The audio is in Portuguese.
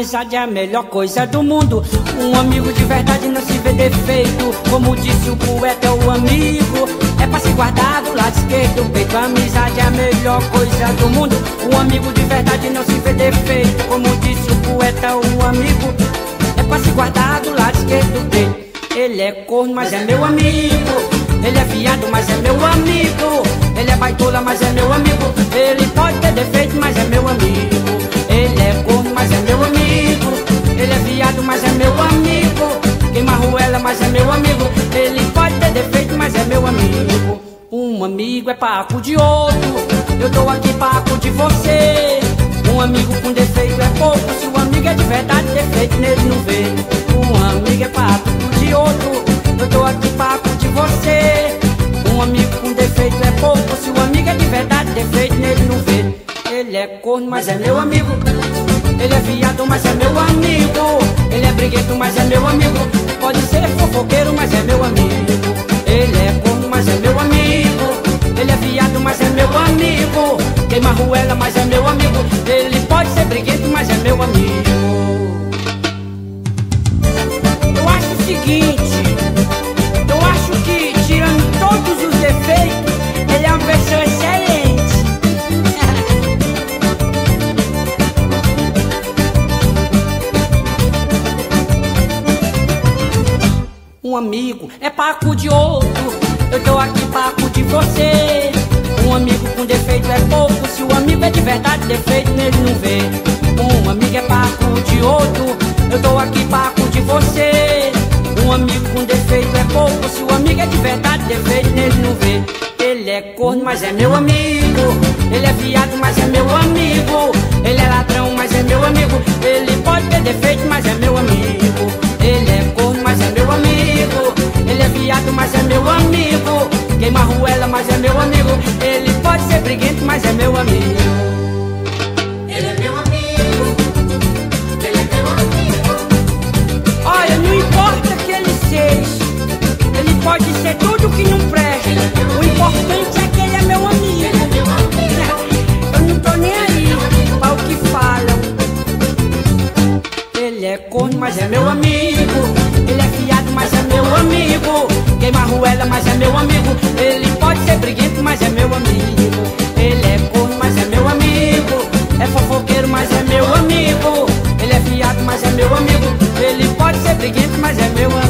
amizade é a melhor coisa do mundo. Um amigo de verdade não se vê defeito. Como disse o poeta, o amigo é pra se guardar do lado esquerdo do peito. A amizade é a melhor coisa do mundo. Um amigo de verdade não se vê defeito. Como disse o poeta, o amigo é pra se guardar do lado esquerdo do peito. Ele é corno, mas é meu amigo. Ele é viado, mas é meu amigo. Ele é baitola, mas é meu amigo. Ele pode ter defeito, mas é meu amigo. Ele é corno, mas é meu amigo. Ele é viado, mas é meu amigo. Queima arruela, mas é meu amigo. Ele pode ter defeito, mas é meu amigo. Um amigo é paco de outro. Eu tô aqui paco de você. Um amigo com defeito é pouco. Se o amigo é de verdade, defeito nele não vê. Um amigo é paco de outro. Eu tô aqui paco de você. Um amigo com defeito é pouco. Se o amigo é de verdade, defeito nele não vê. Ele é corno, mas é meu amigo. Ele é viado, mas é meu amigo. Ele é briguento, mas é meu amigo. Pode ser fofoqueiro, mas é meu amigo. Ele é corno, mas é meu amigo. Ele é viado, mas é meu amigo. Queima arruela, mas é meu amigo. Ele pode ser briguento, mas é meu amigo. Eu acho o seguinte, eu acho que, tirando todos os defeitos, ele é uma pessoa excelente. Um amigo é paco de outro. Eu tô aqui paco de você. Um amigo com defeito é pouco. Se o amigo é de verdade, defeito nele não vê. Um amigo é paco de outro. Eu tô aqui paco de você. Um amigo com defeito é pouco. Se o amigo é de verdade, defeito nele não vê. Ele é corno, mas é meu amigo. Ele é viado, mas é meu amigo. Ele é ladrão, mas é meu amigo. Ele pode ter defeito, mas é meu amigo. Ele é corno, mas é meu amigo. Ele é viado, mas é meu amigo. Queima arruela, mas é meu amigo. Ele pode ser briguento, mas é meu amigo. Ele é meu amigo. Ele é meu amigo. Olha, não importa que ele seja. Ele pode ser tudo que não presta. O importante é que ele é meu amigo. Ele é meu amigo. Eu não tô nem aí para o que falam. Ele é corno, mas é meu amigo. Ele é viado, mas é meu amigo. Queima arruela, mas é meu amigo. Ele pode ser briguento, mas é meu amigo. Ele é corno, mas é meu amigo. É fofoqueiro, mas é meu amigo. Ele é viado, mas é meu amigo. Ele pode ser briguento, mas é meu amigo.